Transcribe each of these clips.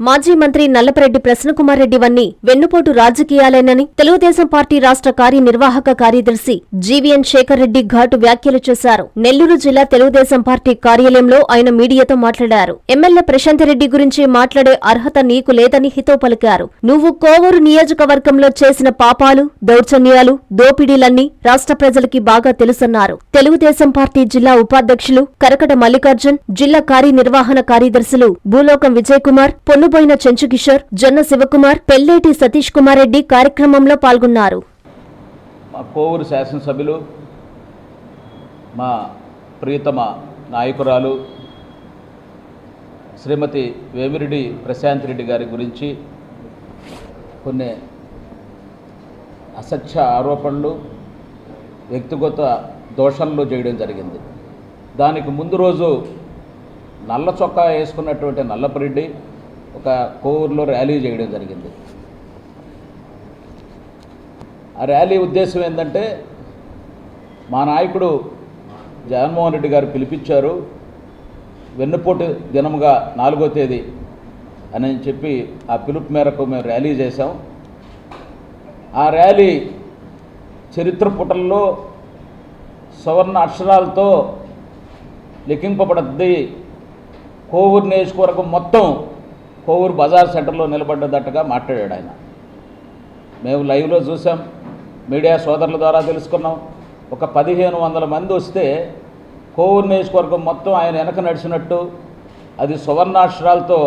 మాజీ మంత్రి నల్లపరెడ్డి ప్రసన్నకుమార్ రెడ్డి వన్ని వెన్నుపోటు రాజకీయాలేనని తెలుగుదేశం పార్టీ రాష్ట్ర కార్యనిర్వాహక కార్యదర్శి జీవీఎన్ శేఖర్ రెడ్డి ఘాటు వ్యాఖ్యలు చేశారు. నెల్లూరు జిల్లా తెలుగుదేశం పార్టీ కార్యాలయంలో ఆయన మీడియాతో మాట్లాడారు. ఎమ్మెల్యే ప్రశాంత్ రెడ్డి గురించి మాట్లాడే అర్హత నీకు లేదని హితవు పలికారు. నువ్వు కోవూరు నియోజకవర్గంలో చేసిన పాపాలు, దౌర్జన్యాలు, దోపిడీలన్నీ రాష్ట్ర ప్రజలకి బాగా తెలుసన్నారు. తెలుగుదేశం పార్టీ జిల్లా ఉపాధ్యక్షులు కరకట మల్లికార్జున్, జిల్లా కార్యనిర్వహణ కార్యదర్శులు భూలోకం విజయ్ కుమార్, పొన్నుబోయిన చెంచుకిషోర్, జొన్న శివకుమార్, పెల్లేటి సతీష్ కుమార్ రెడ్డి కార్యక్రమంలో పాల్గొన్నారు. మా కోవూరు శాసనసభ్యులు, మా ప్రియతమ నాయకురాలు శ్రీమతి వేమిరెడ్డి ప్రశాంత్ రెడ్డి గారి గురించి కొన్ని అసత్య ఆరోపణలు, వ్యక్తిగత దోషణలు చేయడం జరిగింది. దానికి ముందు రోజు నల్ల చొక్కా వేసుకున్నటువంటి నల్లపరెడ్డి ఒక కోవూరులో ర్యాలీ చేయడం జరిగింది. ఆ ర్యాలీ ఉద్దేశం ఏంటంటే, మా నాయకుడు జగన్మోహన్ రెడ్డి గారు పిలిపించారు, వెన్నుపోటు దినముగా 4వ తేదీ అని చెప్పి ఆ పిలుపు మేరకు మేము ర్యాలీ చేశాం. ఆ ర్యాలీ చరిత్ర పుటల్లో సువర్ణ అక్షరాలతో లిఖింపబడద్ది. కోవూరు నియోజకవర్గం మొత్తం కోవూరు బజార్ సెంటర్లో నిలబడ్డదట్టుగా మాట్లాడాడు ఆయన. మేము లైవ్లో చూసాం, మీడియా సోదరుల ద్వారా తెలుసుకున్నాం. ఒక 1500 మంది వస్తే కోవూరు నియోజకవర్గం మొత్తం ఆయన వెనక నడిచినట్టు, అది సువర్ణాక్షరాలతో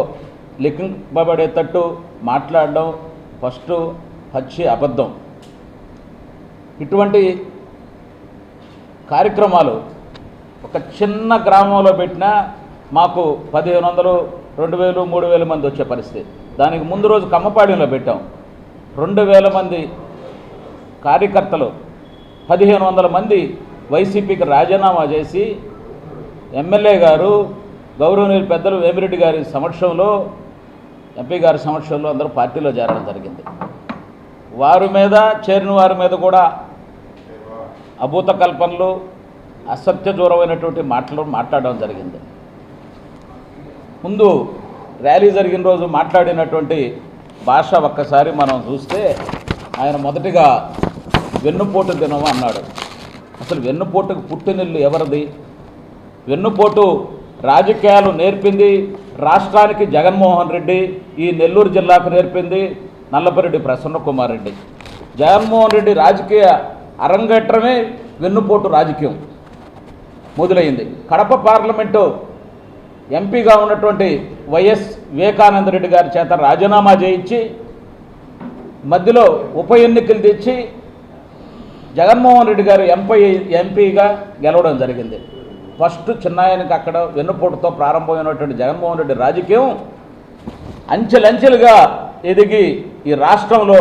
లిఖింపబడేటట్టు మాట్లాడడం ఫస్ట్ పచ్చి అబద్ధం. ఇటువంటి కార్యక్రమాలు ఒక చిన్న గ్రామంలో పెట్టినా మాకు 1500, 2000, 3000 మంది వచ్చే పరిస్థితి. దానికి ముందు రోజు కమ్మపాడెంలో పెట్టాం. 2000 మంది కార్యకర్తలు, 1500 మంది వైసీపీకి రాజీనామా చేసి ఎమ్మెల్యే గారు గౌరవనీయులు పెద్దలు వేమిరెడ్డి గారి సమక్షంలో, ఎంపీ గారి సమక్షంలో అందరూ పార్టీలో చేరడం జరిగింది. వారి మీద, చేరిన వారి మీద కూడా అభూత కల్పనలు, అసత్యదూరమైనటువంటి మాటలు మాట్లాడడం జరిగింది. ముందు ర్యాలీ జరిగిన రోజు మాట్లాడినటువంటి భాష ఒక్కసారి మనం చూస్తే, ఆయన మొదటిగా వెన్నుపోటు దినం అన్నాడు. అసలు వెన్నుపోటుకు పుట్టినిల్లు ఎవరిది? వెన్నుపోటు రాజకీయాలు నేర్పింది రాష్ట్రానికి జగన్మోహన్ రెడ్డి, ఈ నెల్లూరు జిల్లాకు నేర్పింది నల్లపరెడ్డి ప్రసన్నకుమార్ రెడ్డి. జగన్మోహన్ రెడ్డి రాజకీయ అరంగేట్రమే వెన్నుపోటు రాజకీయం మొదలైంది. కడప పార్లమెంటు ఎంపీగా ఉన్నటువంటి వైఎస్ వివేకానంద రెడ్డి గారి చేత రాజీనామా చేయించి మధ్యలో ఉప ఎన్నికలు తెచ్చి జగన్మోహన్ రెడ్డి గారు ఎంపీగా గెలవడం జరిగింది. ఫస్ట్ చిన్నాయనకి అక్కడ వెన్నుపోటుతో ప్రారంభమైనటువంటి జగన్మోహన్ రెడ్డి రాజకీయం అంచెలంచెలుగా ఎదిగి ఈ రాష్ట్రంలో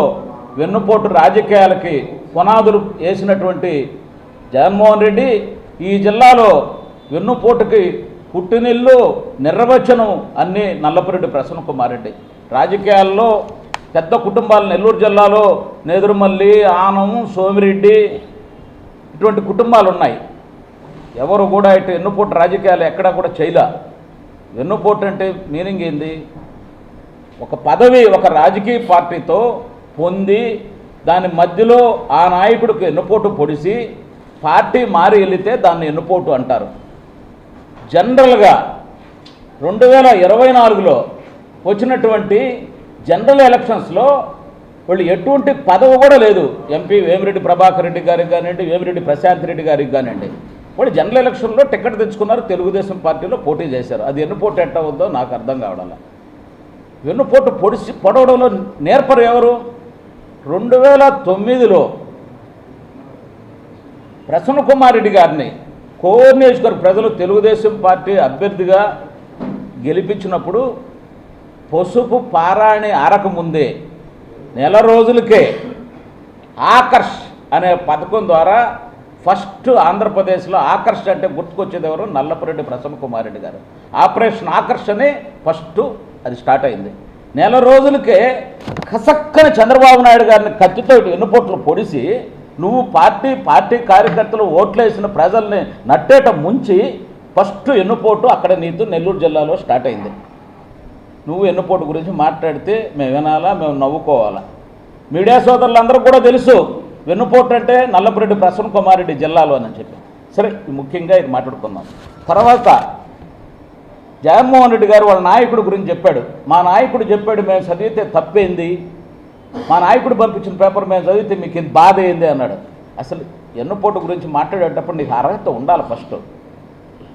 వెన్నుపోటు రాజకీయాలకి పునాదులు వేసినటువంటి జగన్మోహన్ రెడ్డి ఈ జిల్లాలో వెన్నుపోటుకి పుట్టినిల్లు, నిర్వచనం అన్నీ నల్లపరెడ్డి ప్రసన్నకుమార్ రెడ్డి. రాజకీయాల్లో పెద్ద కుటుంబాలు నెల్లూరు జిల్లాలో నేదురుమల్లి, ఆనం, సోమిరెడ్డి ఇటువంటి కుటుంబాలు ఉన్నాయి. ఎవరు కూడా ఇటు వెన్నుపోటు రాజకీయాలు ఎక్కడా కూడా చేయలే. వెన్నుపోటు అంటే మీనింగ్ ఏంది? ఒక పదవి ఒక రాజకీయ పార్టీతో పొంది దాని మధ్యలో ఆ నాయకుడికి వెన్నుపోటు పొడిసి పార్టీ మారి వెళితే దాన్ని వెన్నుపోటు అంటారు. జనరల్గా 2024లో వచ్చినటువంటి జనరల్ ఎలక్షన్స్లో వాళ్ళు ఎటువంటి పదవి కూడా లేదు. ఎంపీ వేమిరెడ్డి ప్రభాకర్ రెడ్డి గారికి కానివ్వండి, వేమిరెడ్డి ప్రశాంత్ రెడ్డి గారికి కానివ్వండి, వాళ్ళు జనరల్ ఎలక్షన్లో టికెట్ తెచ్చుకున్నారు, తెలుగుదేశం పార్టీలో పోటీ చేశారు. అది వెన్నుపోటు ఎట్ట అవుద్దో నాకు అర్థం కావడం. వెన్నుపోటు పొడవడంలో నేర్పరు ఎవరు? 2009లో ప్రసన్నకుమార్ రెడ్డి గారిని కోవూరు నియోజకవర్గ ప్రజలు తెలుగుదేశం పార్టీ అభ్యర్థిగా గెలిపించినప్పుడు పసుపు పారాణి ఆరకముందే నెల రోజులకే ఆకర్ష్ అనే పథకం ద్వారా ఫస్ట్ ఆంధ్రప్రదేశ్లో ఆకర్ష్ అంటే గుర్తుకొచ్చేది ఎవరు? నల్లపరెడ్డి ప్రసన్నకుమార్ రెడ్డి గారు. ఆపరేషన్ ఆకర్ష్ అని ఫస్ట్ అది స్టార్ట్ అయింది. నెల రోజులకే కసక్కన చంద్రబాబు నాయుడు గారిని కత్తితో వెన్నుపోట్లు పొడిసి, నువ్వు పార్టీ కార్యకర్తలు ఓట్లేసిన ప్రజల్ని నట్టేట ముంచి ఫస్ట్ వెన్నుపోటు అక్కడ నీతో నెల్లూరు జిల్లాలో స్టార్ట్ అయింది. నువ్వు వెన్నుపోటు గురించి మాట్లాడితే మేము వినాలా, మేము నవ్వుకోవాలా? మీడియా సోదరులందరూ కూడా తెలుసు వెన్నుపోటు అంటే నల్లపురెడ్డి ప్రసన్న కుమార్ రెడ్డి జిల్లాలో అని చెప్పి. సరే, ముఖ్యంగా ఇది మాట్లాడుకుందాం. తర్వాత జగన్మోహన్ రెడ్డి గారు వాళ్ళ నాయకుడి గురించి చెప్పాడు. మా నాయకుడు చెప్పాడు మేము చదివితే తప్పేంది, మా నాయకుడు పంపించిన పేపర్ మేము చదివితే మీకు ఇంత బాధ ఏంది అన్నాడు. అసలు వెన్నుపోటు గురించి మాట్లాడేటప్పుడు నీకు అర్హత ఉండాలి, ఫస్ట్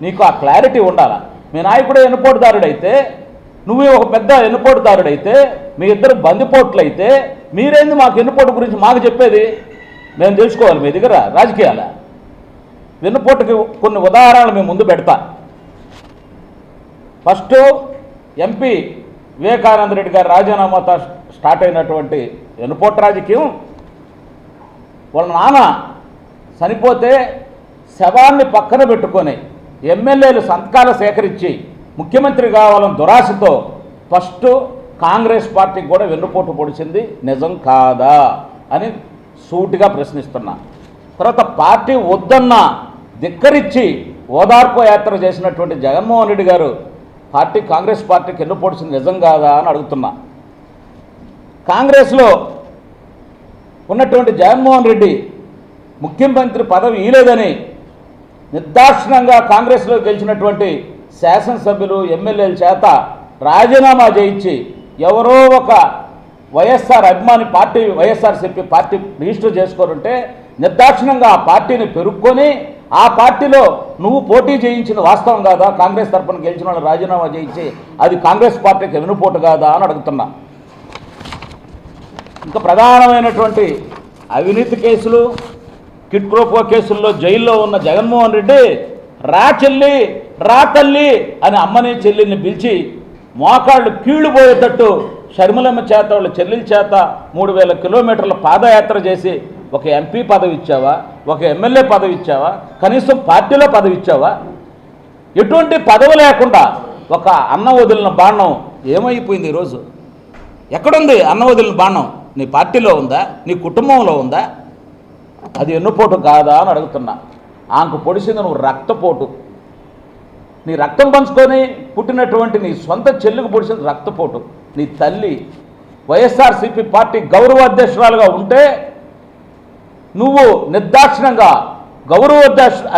నీకు ఆ క్లారిటీ ఉండాలి. మీ నాయకుడు వెన్నుపోటుదారుడైతే, నువ్వు ఒక పెద్ద వెన్నుపోటుదారుడైతే, మీ ఇద్దరు బందిపోట్లయితే మీరేంది మాకు వెన్నుపోటు గురించి మాకు చెప్పేది? మేము తెలుసుకోవాలి మీ దగ్గర రాజకీయాల. వెన్నుపోటుకి కొన్ని ఉదాహరణలు మేము ముందు పెడతా. ఫస్ట్ ఎంపీ వివేకానంద రెడ్డి గారు రాజీనామాతో స్టార్ట్ అయినటువంటి వెన్నుపోటు రాజకీయం, వాళ్ళ నాన్న చనిపోతే శవాన్ని పక్కన పెట్టుకొని ఎమ్మెల్యేలు సంతకాలు సేకరించి ముఖ్యమంత్రి కావాలని దురాశతో ఫస్ట్ కాంగ్రెస్ పార్టీకి కూడా వెన్నుపోటు పొడిచింది నిజం కాదా అని సూటిగా ప్రశ్నిస్తున్నా. తర్వాత పార్టీ వద్దన్నా ధిక్కరించి ఓదార్పు యాత్ర చేసినటువంటి జగన్మోహన్ రెడ్డి గారు కాంగ్రెస్ పార్టీకి వెన్నుపోడిచింది నిజం కాదా అని అడుగుతున్నా. కాంగ్రెస్లో ఉన్నటువంటి జగన్మోహన్ రెడ్డి ముఖ్యమంత్రి పదవి ఇవ్వలేదని నిర్దాక్షిణంగా కాంగ్రెస్లో గెలిచినటువంటి శాసనసభ్యులు ఎమ్మెల్యేల చేత రాజీనామా చేయించి ఎవరో ఒక వైఎస్ఆర్ అభిమాని పార్టీ వైఎస్ఆర్సీపీ పార్టీ రిజిస్టర్ చేసుకోరుంటే నిర్దాక్షిణంగా ఆ పార్టీని పెరుక్కొని ఆ పార్టీలో నువ్వు పోటీ చేయించిన వాస్తవం కాదా? కాంగ్రెస్ తరఫున గెలిచిన వాళ్ళు రాజీనామా చేయించి అది కాంగ్రెస్ పార్టీకి వెన్నుపోటు కాదా అని అడుగుతున్నా. ఇంకా ప్రధానమైనటువంటి అవినీతి కేసులు, కిట్ ప్రోపో కేసుల్లో జైల్లో ఉన్న జగన్మోహన్ రెడ్డి రా చెల్లి రా తల్లి అని అమ్మని చెల్లిని పిలిచి మోకాళ్ళు కీళ్లు పోయేటట్టు షర్మిలమ్మ చేత వాళ్ళ చెల్లెల చేత 3000 కిలోమీటర్ల పాదయాత్ర చేసి ఒక ఎంపీ పదవి ఇచ్చావా? ఒక ఎమ్మెల్యే పదవి ఇచ్చావా? కనీసం పార్టీలో పదవి ఇచ్చావా? ఎటువంటి పదవి లేకుండా ఒక అన్న వదిలిన బాణం ఏమైపోయింది ఈరోజు? ఎక్కడుంది అన్న వదిలిన బాణం? నీ పార్టీలో ఉందా? నీ కుటుంబంలో ఉందా? అది వెన్నుపోటు కాదా అని అడుగుతున్నా. ఆమెకు పొడిచింది నువ్వు రక్తపోటు. నీ రక్తం పంచుకొని పుట్టినటువంటి నీ సొంత చెల్లికి పొడిచింది రక్తపోటు. నీ తల్లి వైఎస్ఆర్సీపీ పార్టీ గౌరవ అధ్యక్షురాలుగా ఉంటే నువ్వు నిర్దాక్షిణంగా గౌరవ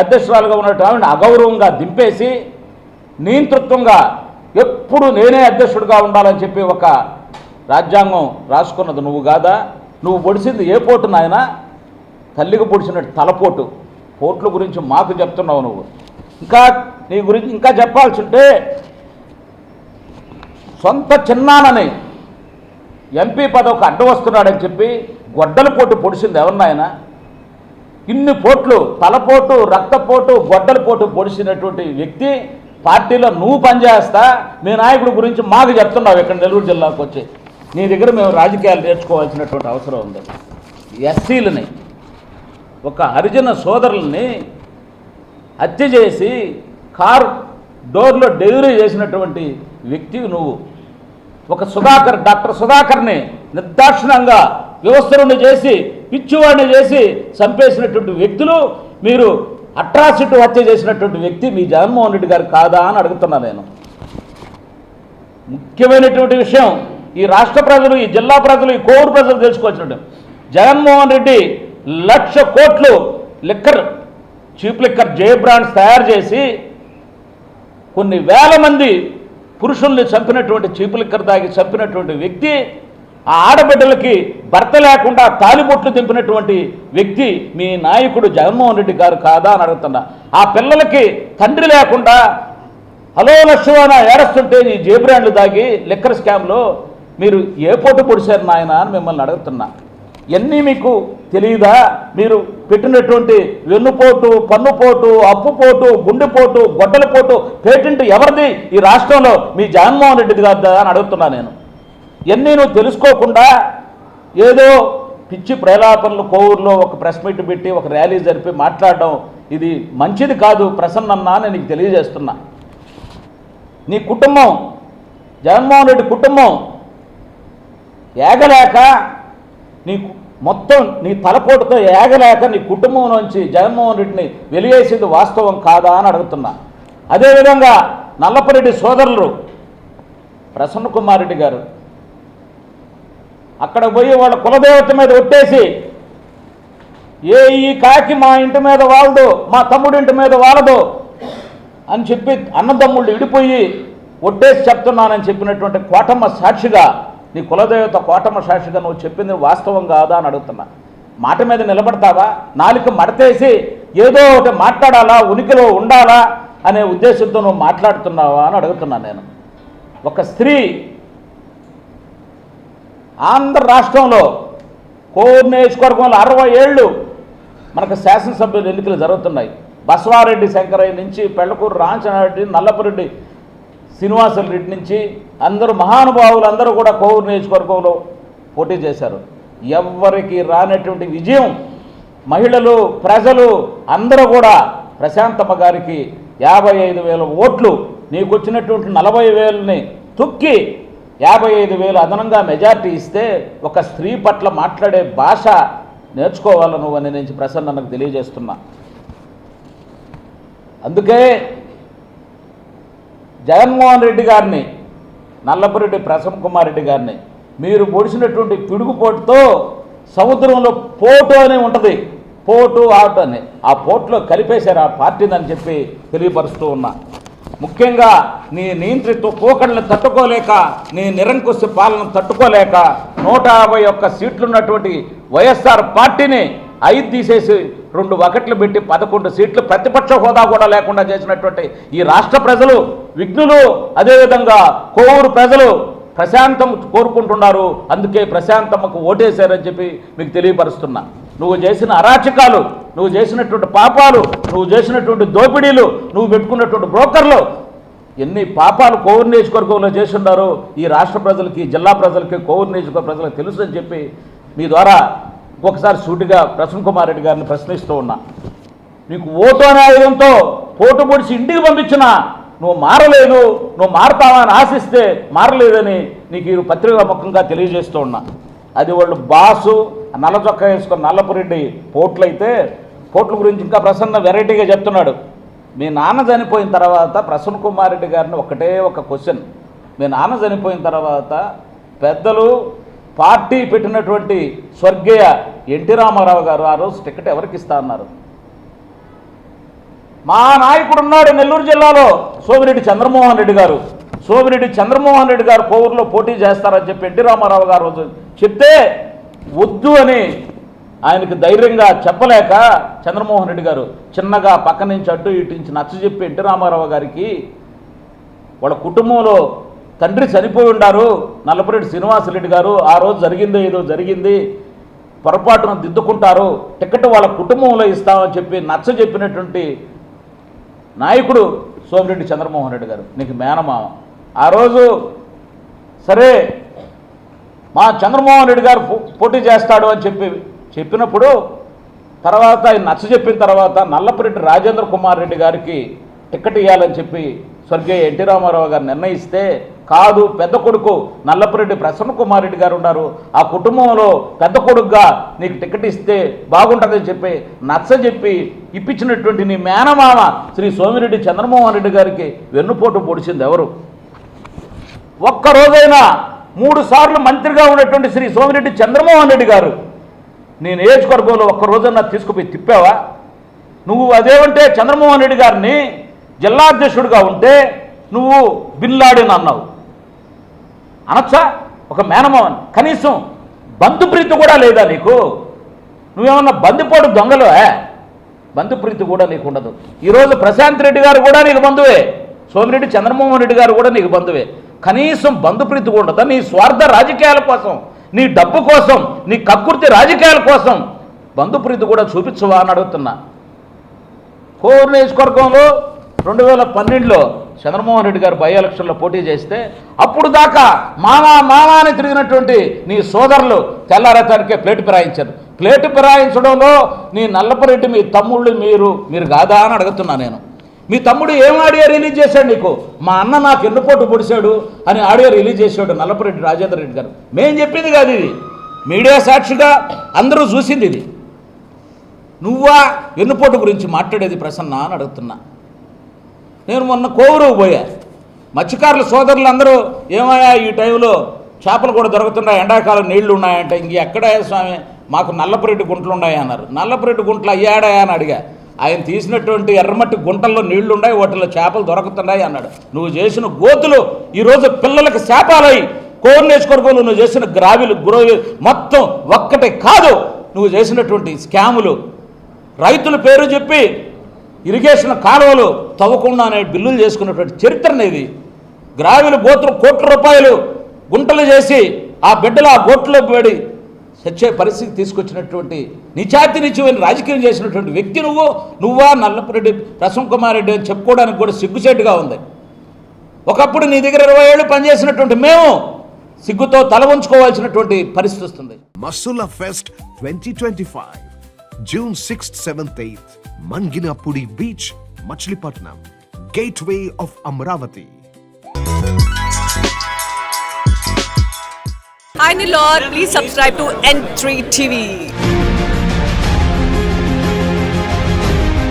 అధ్యక్షురాలుగా ఉన్నటువంటి అగౌరవంగా దింపేసి నియంతృత్వంగా ఎప్పుడు నేనే అధ్యక్షుడిగా ఉండాలని చెప్పి ఒక రాజ్యాంగం రాసుకున్నది నువ్వు కాదా? నువ్వు పొడిచింది ఏ పోటు నాయనా? తల్లికి పొడిచినట్టు తలపోటు. పోట్ల గురించి మాకు చెప్తున్నావు నువ్వు. ఇంకా నీ గురించి ఇంకా చెప్పాల్సి ఉంటే సొంత చిన్నానని ఎంపీ పదవికి అడ్డు వస్తున్నాడని చెప్పి గొడ్డల పోటు పొడిచింది ఎవరినాయన? ఇన్ని పోట్లు, తలపోటు, రక్తపోటు, గొడ్డల పోటు పొడిచినటువంటి వ్యక్తి పార్టీలో నువ్వు పనిచేస్తా మీ నాయకుడి గురించి మాకు చెప్తున్నావు. ఇక్కడ నెల్లూరు జిల్లాకు వచ్చి నీ దగ్గర మేము రాజకీయాలు నేర్చుకోవాల్సినటువంటి అవసరం ఉంది. ఎస్సీలని, ఒక హరిజన సోదరుల్ని హత్య చేసి కారు డోర్లో డెలివరీ చేసినటువంటి వ్యక్తివి నువ్వు. ఒక డాక్టర్ సుధాకర్ని నిర్దాక్షిణంగా వ్యవస్థలను చేసి పిచ్చివాడిని చేసి చంపేసినటువంటి వ్యక్తులు మీరు. అట్రాసిటీ హత్య చేసినటువంటి వ్యక్తి మీ జగన్మోహన్ రెడ్డి గారు కాదా అని అడుగుతున్నా నేను. ముఖ్యమైనటువంటి విషయం ఈ రాష్ట్ర ప్రజలు, ఈ జిల్లా ప్రజలు, ఈ కోవూరు ప్రజలు తెలుసుకోవాల్సినట్టు జగన్మోహన్ రెడ్డి 1,00,000 కోట్లు లిక్కర్, చీప్ లిక్కర్ జే బ్రాండ్స్ తయారు చేసి కొన్ని వేల మంది పురుషుల్ని చంపినటువంటి, చీప్ లిక్కర్ తాగి చంపినటువంటి వ్యక్తి, ఆ ఆడబిడ్డలకి భర్త లేకుండా తాలిబొట్లు దింపినటువంటి వ్యక్తి మీ నాయకుడు జగన్మోహన్ రెడ్డి గారు కాదా అని అడుగుతున్నా. ఆ పిల్లలకి తండ్రి లేకుండా హలో లక్ష్మణ ఏడుస్తుంటే ఈ జే బ్రాండ్లు తాగి లిక్కర్ స్కామ్లో మీరు ఏ పోటు పొడిచారు నాయన అని మిమ్మల్ని అడుగుతున్నా. ఇవన్నీ మీకు తెలియదా? మీరు పెట్టినటువంటి వెన్నుపోటు, పన్నుపోటు, అప్పుపోటు, గుండెపోటు, గొడ్డలపోటు పేటెంట్ ఎవరిది ఈ రాష్ట్రంలో? మీ జగన్మోహన్ రెడ్డి గారు అని అడుగుతున్నా నేను. ఇవన్నీ నువ్వు తెలుసుకోకుండా ఏదో పిచ్చి ప్రేలాపనలు కోవూరులో ఒక ప్రెస్ మీట్ పెట్టి ఒక ర్యాలీ జరిపి మాట్లాడడం ఇది మంచిది కాదు ప్రసన్నన్నా అని నీకు తెలియజేస్తున్నా. నీ కుటుంబం, జగన్మోహన్ రెడ్డి కుటుంబం ఏగలేక నీకు మొత్తం నీ తలపోటుతో ఏగలేక నీ కుటుంబం నుంచి జగన్మోహన్ రెడ్డిని వెలివేసింది వాస్తవం కాదా అని అడుగుతున్నా. అదేవిధంగా నల్లపురెడ్డి సోదరులు ప్రసన్న కుమార్ రెడ్డి గారు అక్కడ పోయి వాళ్ళ కులదేవత మీద ఒట్టేసి ఈ కాకి మా ఇంటి మీద వాలదు, మా తమ్ముడి ఇంటి మీద వాలదు అని చెప్పి అన్నదమ్ముళ్ళు విడిపోయి ఒట్టేసి చెప్తున్నానని చెప్పినటువంటి కోటమ్మ సాక్షిగా, నీ కులదేవత కోటమ్మ సాక్షిగా నువ్వు చెప్పింది వాస్తవం కాదా అని అడుగుతున్నా. మాట మీద నిలబడతావా? నాలుక మడతేసి ఏదో ఒకటి మాట్లాడాలా, ఉనికిలో ఉండాలా అనే ఉద్దేశంతో నువ్వు మాట్లాడుతున్నావా అని అడుగుతున్నాను నేను. ఒక స్త్రీ ఆంధ్ర రాష్ట్రంలో కోవూరు నియోజకవర్గంలో 60 ఏళ్ళు మనకు శాసనసభ్యుల ఎన్నికలు జరుగుతున్నాయి. బసవారెడ్డి శంకరయ్య నుంచి పెళ్లకూరు రామచంద్రారెడ్డి, నల్లపురెడ్డి శ్రీనివాసరెడ్డి నుంచి అందరూ మహానుభావులు అందరూ కూడా కోవూరు నియోజకవర్గంలో పోటీ చేశారు. ఎవ్వరికి రానటువంటి విజయం మహిళలు, ప్రజలు అందరూ కూడా ప్రశాంతమ్మ గారికి 55,000 ఓట్లు, నీకు వచ్చినటువంటి 40,000ని తొక్కి 55,000 అదనంగా మెజార్టీ ఇస్తే ఒక స్త్రీ పట్ల మాట్లాడే భాష నేర్చుకోవాలి నువ్వని నేను ప్రసన్నకు తెలియజేస్తున్నా. అందుకే జగన్మోహన్ రెడ్డి గారిని, నల్లపురెడ్డి ప్రసన్న కుమార్ రెడ్డి గారిని మీరు పొడిచినటువంటి పిడుగుపోటుతో సముద్రంలో పోటు అని ఉంటుంది, పోటు ఆట అని, ఆ పోటులో కలిపేశారు ఆ పార్టీని అని చెప్పి తెలియపరుస్తూ ఉన్నా. ముఖ్యంగా నీ నియంత్రిత పోకడలను తట్టుకోలేక, నీ నిరంకుశ పాలన తట్టుకోలేక 151 సీట్లున్నటువంటి వైఎస్ఆర్ పార్టీని 5 తీసేసి 2 బకెట్లు పెట్టి 11 సీట్లు ప్రతిపక్ష హోదా కూడా లేకుండా చేసినటువంటి ఈ రాష్ట్ర ప్రజలు విఘ్నులు, అదేవిధంగా కోవూరు ప్రజలు ప్రశాంతం కోరుకుంటున్నారు. అందుకే ప్రశాంతమ్మకు ఓటేశారని చెప్పి మీకు తెలియపరుస్తున్నా. నువ్వు చేసిన అరాచకాలు, నువ్వు చేసినటువంటి పాపాలు, నువ్వు చేసినటువంటి దోపిడీలు, నువ్వు పెట్టుకున్నటువంటి బ్రోకర్లు, ఎన్ని పాపాలు కోవూరు నియోజకవర్గంలో చేస్తున్నారు ఈ రాష్ట్ర ప్రజలకి, జిల్లా ప్రజలకి, కోవూరు నియోజకవర్గ ప్రజలకు తెలుసు అని చెప్పి మీ ద్వారా ఒకసారి సూటిగా ప్రసన్న కుమార్ రెడ్డి గారిని ప్రశ్నిస్తూ ఉన్నా. నీకు ఓటు అనే ఆయుధంతో పోటు పొడిచి ఇంటికి పంపించినా నువ్వు మారలేదు, నువ్వు మారుతావా అని ఆశిస్తే మారలేదని నీకు ఈ పత్రికా ముఖంగా తెలియజేస్తూ ఉన్నా. అది వాళ్ళు బాసు నల్ల చొక్కా వేసుకున్న నల్లపురెడ్డి పోట్లయితే, పోట్ల గురించి ఇంకా ప్రసన్న వెరైటీగా చెప్తున్నాడు. మీ నాన్న చనిపోయిన తర్వాత ప్రసన్న కుమార్ రెడ్డి గారిని ఒకటే ఒక క్వశ్చన్, మీ నాన్న చనిపోయిన తర్వాత పెద్దలు పార్టీ పెట్టినటువంటి స్వర్గీయ ఎన్టీ రామారావు గారు ఆ రోజు టికెట్ ఎవరికి ఇస్తా అన్నారు? మా నాయకుడు ఉన్నాడు నెల్లూరు జిల్లాలో సోమిరెడ్డి చంద్రమోహన్ రెడ్డి గారు, సోమిరెడ్డి చంద్రమోహన్ రెడ్డి గారు కోవూరులో పోటీ చేస్తారని చెప్పి ఎన్టీ రామారావు గారు రోజు చెప్తే వద్దు అని ఆయనకి ధైర్యంగా చెప్పలేక చంద్రమోహన్ రెడ్డి గారు చిన్నగా పక్క నుంచి అడ్డు ఇటు నుంచి నచ్చజెప్పి ఎన్టీ రామారావు గారికి వాళ్ళ కుటుంబంలో తండ్రి చనిపోయి ఉండారు నల్లపురెడ్డి శ్రీనివాసరెడ్డి గారు, ఆ రోజు జరిగిందో ఏదో జరిగింది, పొరపాటును దిద్దుకుంటారు, టికెట్ వాళ్ళ కుటుంబంలో ఇస్తామని చెప్పి నచ్చజెప్పినటువంటి నాయకుడు సోమిరెడ్డి చంద్రమోహన్ రెడ్డి గారు, నీకు మేనమామ. ఆ రోజు సరే మా చంద్రమోహన్ రెడ్డి గారు పోటీ చేస్తాడు అని చెప్పినప్పుడు తర్వాత ఆయన నచ్చజెప్పిన తర్వాత నల్లపురెడ్డి రాజేంద్ర కుమార్ రెడ్డి గారికి టికెట్ ఇవ్వాలని చెప్పి స్వర్గీయ ఎన్టీ రామారావు గారు నిర్ణయిస్తే, కాదు పెద్ద కొడుకు నల్లపురెడ్డి ప్రసన్న కుమార్ రెడ్డి గారు ఉన్నారు, ఆ కుటుంబంలో పెద్ద కొడుకుగా నీకు టికెట్ ఇస్తే బాగుంటుందని చెప్పి నచ్చజెప్పి ఇప్పించినటువంటి నీ మేనమామ శ్రీ సోమిరెడ్డి చంద్రమోహన్ రెడ్డి గారికి వెన్నుపోటు పొడిచింది ఎవరు? ఒక్కరోజైనా 3 సార్లు మంత్రిగా ఉన్నటువంటి శ్రీ సోమిరెడ్డి చంద్రమోహన్ రెడ్డి గారు నీ నియోజకవర్గంలో ఒక్కరోజన్నా తీసుకుపోయి తిప్పావా? నువ్వు అదేమంటే చంద్రమోహన్ రెడ్డి గారిని జిల్లా అధ్యక్షుడిగా ఉంటే నువ్వు బిల్లాడిని అన్నావు, అనొచ్చా? ఒక మేనమావన్ కనీసం బంధుప్రీతి కూడా లేదా నీకు? నువ్వేమన్నా బందిపోటు దొంగలు? బంధుప్రీతి కూడా నీకు ఉండదు. ఈరోజు ప్రశాంత్ రెడ్డి గారు కూడా నీకు బంధువే, సోమిరెడ్డి చంద్రమోహన్ రెడ్డి గారు కూడా నీకు బంధువే. కనీసం బంధుప్రీతి కూడా ఉండదా? నీ స్వార్థ రాజకీయాల కోసం, నీ డబ్బు కోసం, నీ కక్కుర్తి రాజకీయాల కోసం బంధుప్రీతి కూడా చూపించవా అని అడుగుతున్నా. కోవూరు నియోజకవర్గంలో 2012లో చంద్రమోహన్ రెడ్డి గారు బై ఎలక్షన్లో పోటీ చేస్తే అప్పుడు దాకా మామా అని తిరిగినటువంటి నీ సోదరులు తెల్లారేతానికే ప్లేటు ఫిరాయించారు. ప్లేటు ఫిరాయించడంలో నీ నల్లపురెడ్డి మీ తమ్ముళ్ళు మీరు కాదా అని అడుగుతున్నా నేను. మీ తమ్ముడు ఏం ఆడియో రిలీజ్ చేశాడు నీకు? మా అన్న నాకు ఎన్నుపోటు పొడిచాడు అని ఆడియో రిలీజ్ చేశాడు నల్లపురెడ్డి రాజేంద్ర రెడ్డి గారు. మేం చెప్పింది కాదు ఇది, మీడియా సాక్షిగా అందరూ చూసింది ఇది. నువ్వా వెన్నుపోటు గురించి మాట్లాడేది ప్రసన్న అని అడుగుతున్నా. నేను మొన్న కోవూరుకు పోయా, మత్స్యకారుల సోదరులందరూ ఏమయ్యా ఈ టైంలో చేపలు కూడా దొరుకుతున్నాయి, ఎండాకాలం నీళ్లు ఉన్నాయంటే ఇంక ఎక్కడా స్వామి మాకు నల్లపురెడ్డి గుంటలు ఉన్నాయి అన్నారు. నల్లపురెడ్డి గుంటలు అయ్యాడా అని అడిగా. ఆయన తీసినటువంటి ఎర్రమట్టి గుంటల్లో నీళ్లు ఉన్నాయి, వాటిలో చేపలు దొరుకుతున్నాయి అన్నాడు. నువ్వు చేసిన గోతులు ఈరోజు పిల్లలకి శాపాలై కోర్నేసుకోరుకోలు, నువ్వు చేసిన గ్రావిలు మొత్తం ఒక్కటే కాదు, నువ్వు చేసినటువంటి స్కాములు, రైతుల పేరు చెప్పి ఇరిగేషన్ కాలువలు తవ్వకుండా అనే బిల్లులు చేసుకున్నటువంటి చరిత్ర అనేది. గ్రావిలు గోతులు కోట్ల రూపాయలు గుంటలు చేసి ఆ బిడ్డలు ఆ గోట్లో పడి చచ్చే పరిస్థితి తీసుకొచ్చినటువంటి నిత్యమైన రాజకీయం చేసినటువంటి వ్యక్తి నువ్వా నల్లపురెడ్డి ప్రసన్న కుమార్ రెడ్డి అని చెప్పుకోవడానికి కూడా సిగ్గుచేటుగా ఉంది. ఒకప్పుడు నీ దగ్గర 20 ఏళ్ళు పనిచేసినటువంటి మేము సిగ్గుతో తల వంచుకోవాల్సినటువంటి పరిస్థితి వస్తుంది. Masula pest 2025 June 6th, 7th, 8th Manginapudi Beach, Machilipatnam, Gateway of Amravati. Hi Nilor, please subscribe to N3 TV.